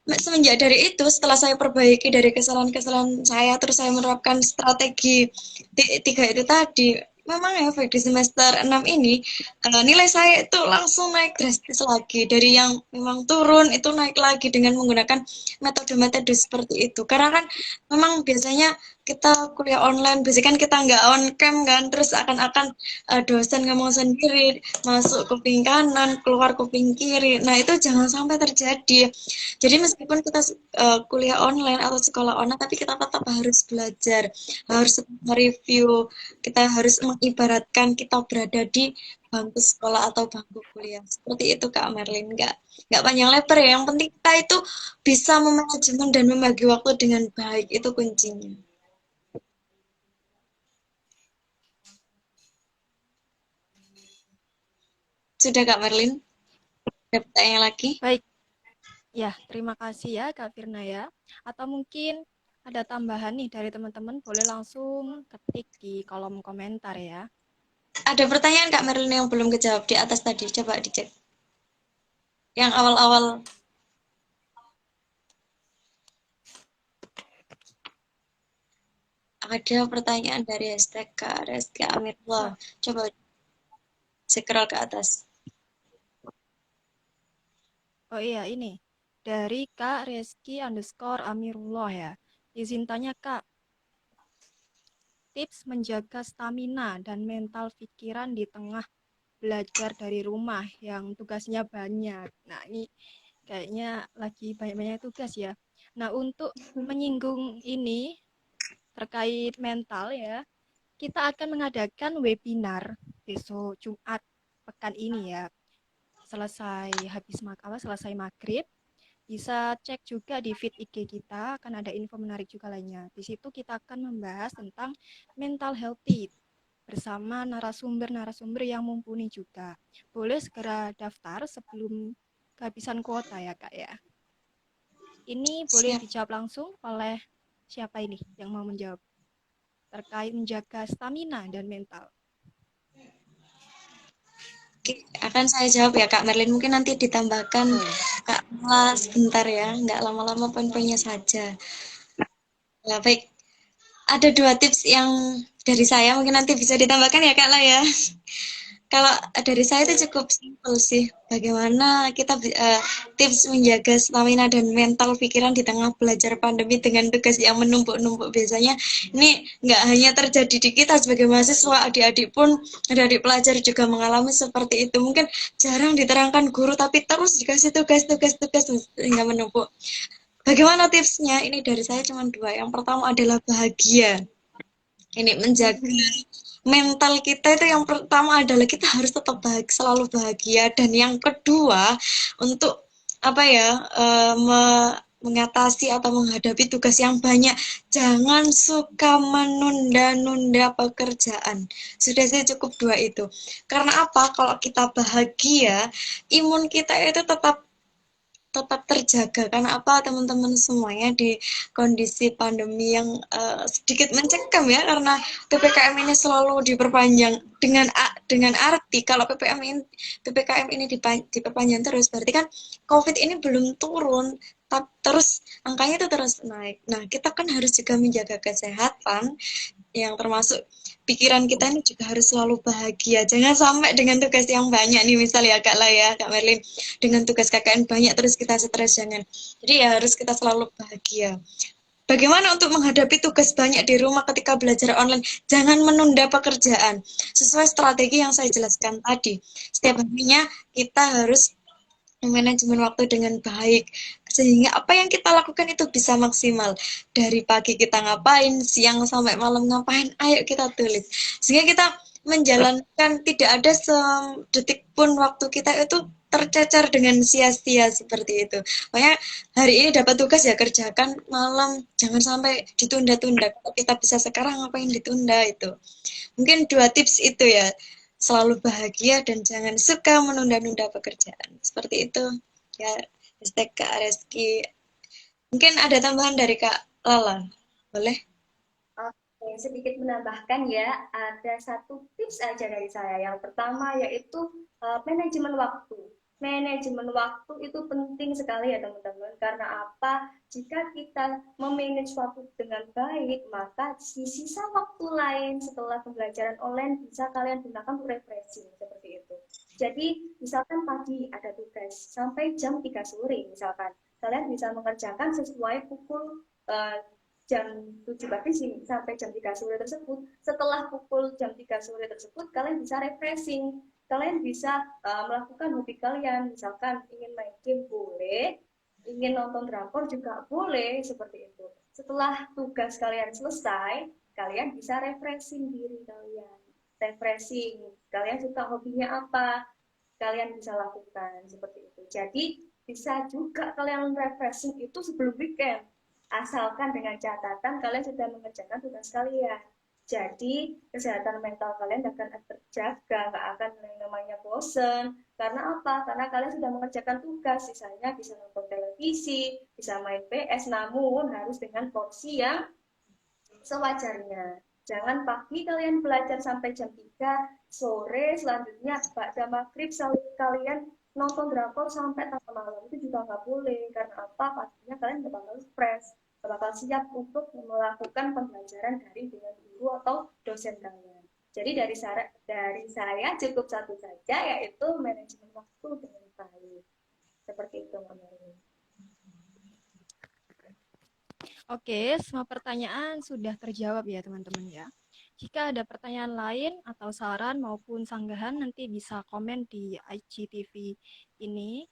semenjak dari itu setelah saya perbaiki dari kesalahan-kesalahan saya terus saya menerapkan strategi tiga itu tadi memang efek di semester 6 ini nilai saya itu langsung naik drastis lagi dari yang memang turun itu naik lagi dengan menggunakan metode-metode seperti itu karena kan memang biasanya kita kuliah online, biasanya kan kita nggak on cam kan, terus akan-akan dosen ngomong sendiri, masuk kuping kanan, keluar kuping kiri. Nah, itu jangan sampai terjadi. Jadi meskipun kita kuliah online atau sekolah online, tapi kita tetap harus belajar, harus mereview, kita harus mengibaratkan kita berada di bangku sekolah atau bangku kuliah. Seperti itu Kak Merlin, nggak panjang lebar ya. Yang penting kita itu bisa memanajemen dan membagi waktu dengan baik, itu kuncinya. Sudah Kak Merlin? Ada pertanyaan lagi? Baik, ya, terima kasih ya Kak Firna ya. Atau mungkin ada tambahan nih dari teman-teman, boleh langsung ketik di kolom komentar ya. Ada pertanyaan Kak Merlin yang belum kejawab di atas tadi, coba dicek. Yang awal-awal. Ada pertanyaan dari hashtag Kak Reski Amirullah. Coba scroll ke atas. Oh iya, ini dari Kak Reski_Amirullah ya. Izin tanya Kak, tips menjaga stamina dan mental pikiran di tengah belajar dari rumah yang tugasnya banyak. Nah, ini kayaknya lagi banyak-banyak tugas ya. Nah, untuk menyinggung ini terkait mental ya, kita akan mengadakan webinar besok Jumat pekan ini ya. Selesai maghrib, bisa cek juga di feed IG kita, akan ada info menarik juga lainnya. Di situ kita akan membahas tentang mental healthy bersama narasumber-narasumber yang mumpuni juga. Boleh segera daftar sebelum kehabisan kuota ya Kak ya. Ini boleh Siap. dijawab langsung oleh siapa ini yang mau menjawab terkait menjaga stamina dan mental. Akan saya jawab ya Kak Merlin. Mungkin nanti ditambahkan Boleh. Kak Mala sebentar ya. Nggak lama-lama poin-poinnya saja. Nah, baik. Ada 2 tips yang dari saya. Mungkin nanti bisa ditambahkan ya Kak lah ya. Kalau dari saya itu cukup simpel sih. Bagaimana kita tips menjaga stamina dan mental pikiran di tengah belajar pandemi dengan tugas yang menumpuk-numpuk. Biasanya ini nggak hanya terjadi di kita sebagai mahasiswa, adik-adik pun, adik-adik pelajar juga mengalami seperti itu. Mungkin jarang diterangkan guru, tapi terus dikasih tugas hingga menumpuk. Bagaimana tipsnya? Ini dari saya cuma 2. Yang pertama adalah bahagia. Ini menjaga mental kita itu yang pertama adalah kita harus tetap selalu bahagia, dan yang kedua untuk apa ya, mengatasi atau menghadapi tugas yang banyak, jangan suka menunda-nunda pekerjaan. Sudah saya cukup 2 itu. Karena apa? Kalau kita bahagia, imun kita itu tetap terjaga. Karena apa, teman-teman semuanya di kondisi pandemi yang sedikit mencekam ya, karena PPKM ini selalu diperpanjang dengan arti kalau PPKM ini diperpanjang terus, berarti kan COVID ini belum turun, terus angkanya itu terus naik. Nah, kita kan harus juga menjaga kesehatan, yang termasuk pikiran kita ini juga harus selalu bahagia. Jangan sampai dengan tugas yang banyak nih, misalnya Kak lah ya, Kak Merlin, dengan tugas KKN banyak terus kita stres, jangan. Jadi ya harus kita selalu bahagia. Bagaimana untuk menghadapi tugas banyak di rumah ketika belajar online? Jangan menunda pekerjaan. Sesuai strategi yang saya jelaskan tadi. Setiap harinya kita harus manajemen waktu dengan baik, sehingga apa yang kita lakukan itu bisa maksimal. Dari pagi kita ngapain, siang sampai malam ngapain, ayo kita tulis, sehingga kita menjalankan, tidak ada sedetik pun waktu kita itu tercecer dengan sia-sia seperti itu. Makanya hari ini dapat tugas ya kerjakan, malam jangan sampai ditunda-tunda. Kalau kita bisa sekarang, ngapain ditunda itu. Mungkin 2 tips itu ya, selalu bahagia dan jangan suka menunda-nunda pekerjaan. Seperti itu ya, hashtag Kak Reski. Mungkin ada tambahan dari Kak Lala, boleh? Oke, sedikit menambahkan ya, ada satu tips aja dari saya. Yang pertama yaitu manajemen waktu. Manajemen waktu itu penting sekali ya teman-teman. Karena apa? Jika kita memanage waktu dengan baik, maka di sisa waktu lain setelah pembelajaran online bisa kalian gunakan untuk refreshing seperti itu. Jadi misalkan pagi ada tugas sampai jam 3 sore misalkan. Kalian bisa mengerjakan sesuai pukul jam 7 pagi sampai jam 3 sore tersebut, setelah pukul jam 3 sore tersebut, kalian bisa refreshing. Kalian bisa melakukan hobi kalian, misalkan ingin main game boleh, ingin nonton drakor juga boleh, seperti itu. Setelah tugas kalian selesai, kalian bisa refreshing diri kalian. Refreshing, kalian suka hobinya apa? Kalian bisa lakukan seperti itu. Jadi bisa juga kalian refreshing itu sebelum weekend, asalkan dengan catatan kalian sudah mengerjakan tugas kalian. Jadi kesehatan mental kalian akan terjaga, nggak akan yang namanya bosen. Karena apa? Karena kalian sudah mengerjakan tugas, sisanya bisa nonton televisi, bisa main PS, namun harus dengan porsi yang sewajarnya. Jangan pagi kalian belajar sampai jam 3, sore selanjutnya pada maghrib kalian nonton drakor sampai tengah malam. Itu juga nggak boleh. Karena apa? Pastinya kalian nggak bakal stres, nggak bakal siap untuk melakukan pembelajaran dari dengan guru atau dosen kalian. Jadi dari saya cukup satu saja, yaitu manajemen waktu dengan baik. Seperti itu, Mbak Mary. Oke, semua pertanyaan sudah terjawab ya teman-teman ya. Jika ada pertanyaan lain atau saran maupun sanggahan nanti bisa komen di IGTV ini,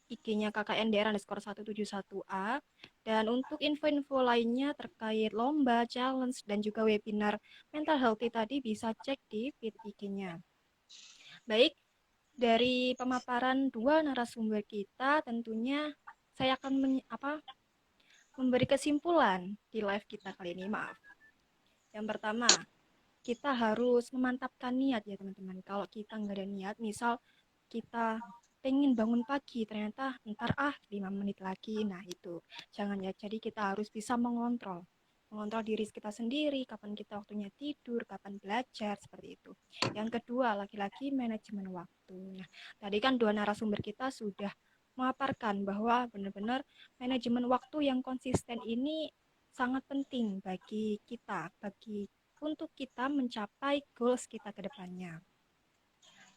IG-nya KKNDR_171A. Dan untuk info-info lainnya terkait lomba, challenge, dan juga webinar mental healthy tadi bisa cek di feed IG-nya. Baik, dari pemaparan dua narasumber kita tentunya saya akan memberi kesimpulan di live kita kali ini, maaf. Yang pertama, kita harus memantapkan niat ya teman-teman. Kalau kita nggak ada niat, misal kita pengen bangun pagi, ternyata ntar 5 menit lagi, nah itu. Jangan ya, jadi kita harus bisa mengontrol. Mengontrol diri kita sendiri, kapan kita waktunya tidur, kapan belajar, seperti itu. Yang kedua, lagi-lagi manajemen waktu. Nah, tadi kan dua narasumber kita sudah memaparkan bahwa benar-benar manajemen waktu yang konsisten ini sangat penting bagi kita, untuk kita mencapai goals kita ke depannya.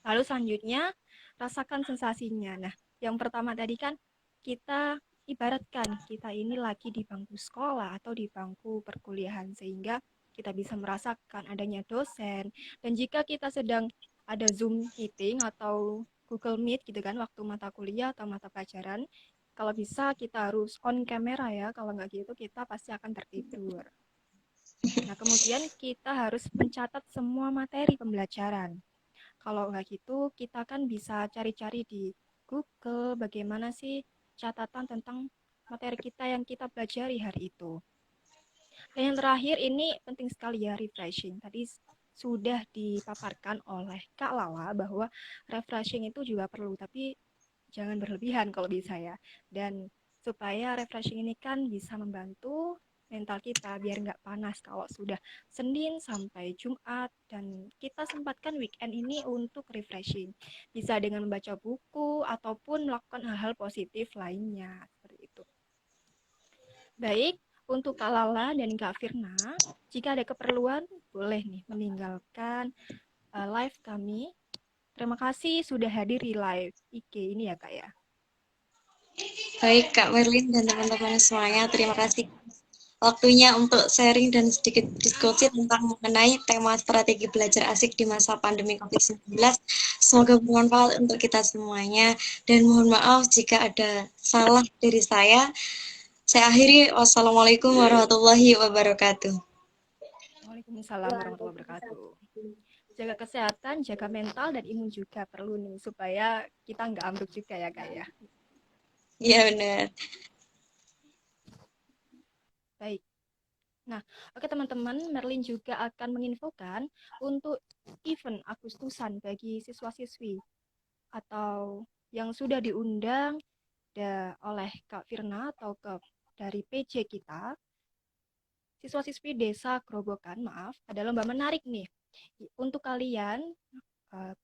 Lalu selanjutnya, rasakan sensasinya. Nah, yang pertama tadi kan kita ibaratkan kita ini lagi di bangku sekolah atau di bangku perkuliahan sehingga kita bisa merasakan adanya dosen, dan jika kita sedang ada Zoom meeting atau Google Meet gitu kan waktu mata kuliah atau mata pelajaran, kalau bisa kita harus on camera ya, kalau nggak gitu kita pasti akan tertidur. Nah, kemudian kita harus mencatat semua materi pembelajaran. Kalau nggak gitu, kita kan bisa cari-cari di Google bagaimana sih catatan tentang materi kita yang kita pelajari hari itu. Dan yang terakhir ini penting sekali ya, refreshing. Tadi sudah dipaparkan oleh Kak Lala bahwa refreshing itu juga perlu, tapi jangan berlebihan kalau bisa ya. Dan supaya refreshing ini kan bisa membantu mental kita biar nggak panas kalau sudah Senin sampai Jumat, dan kita sempatkan weekend ini untuk refreshing. Bisa dengan membaca buku ataupun melakukan hal-hal positif lainnya seperti itu. Baik, untuk Kak Lala dan Kak Firna, jika ada keperluan boleh nih meninggalkan live kami. Terima kasih sudah hadir di live IG ini ya Kak ya. Baik Kak Merlin dan teman-teman semuanya, terima kasih waktunya untuk sharing dan sedikit diskusi tentang mengenai tema strategi belajar asik di masa pandemi COVID-19. Semoga bermanfaat untuk kita semuanya, dan mohon maaf jika ada salah dari saya. Saya akhiri, wassalamualaikum warahmatullahi wabarakatuh. Waalaikumsalam warahmatullahi wabarakatuh. Jaga kesehatan, jaga mental, dan imun juga perlu nih supaya kita nggak ambruk juga ya Kak ya. Iya benar. Baik. Nah, oke teman-teman, Merlin juga akan menginfokan untuk event Agustusan bagi siswa-siswi atau yang sudah diundang oleh Kak Firna atau dari PJ kita, siswa-siswi desa Grobogan, maaf, ada lomba menarik nih untuk kalian,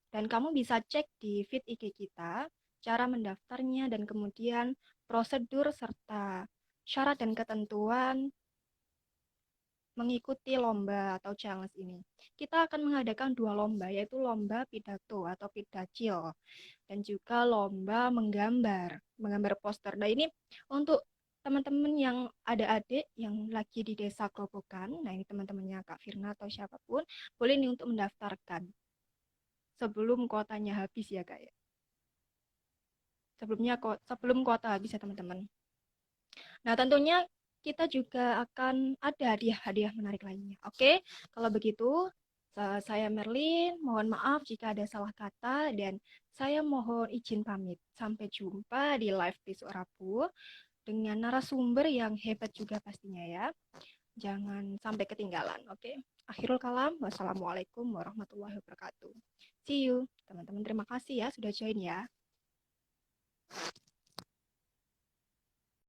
dan kamu bisa cek di feed IG kita cara mendaftarnya dan kemudian prosedur serta syarat dan ketentuan mengikuti lomba atau challenge ini. Kita akan mengadakan dua lomba, yaitu lomba pidato atau pidacil dan juga lomba menggambar poster. Nah, ini untuk teman-teman yang ada adik yang lagi di desa Grobogan, nah ini teman-temannya Kak Firna atau siapapun, boleh nih untuk mendaftarkan sebelum kuotanya habis ya Kak ya. Sebelum kuota habis ya teman-teman. Nah, tentunya kita juga akan ada hadiah-hadiah menarik lainnya. Oke, kalau begitu saya Merlin, mohon maaf jika ada salah kata dan saya mohon izin pamit. Sampai jumpa di live besok Rabu dengan narasumber yang hebat juga pastinya ya. Jangan sampai ketinggalan, oke? Akhirul kalam, wassalamualaikum warahmatullahi wabarakatuh. See you, teman-teman. Terima kasih ya sudah join ya.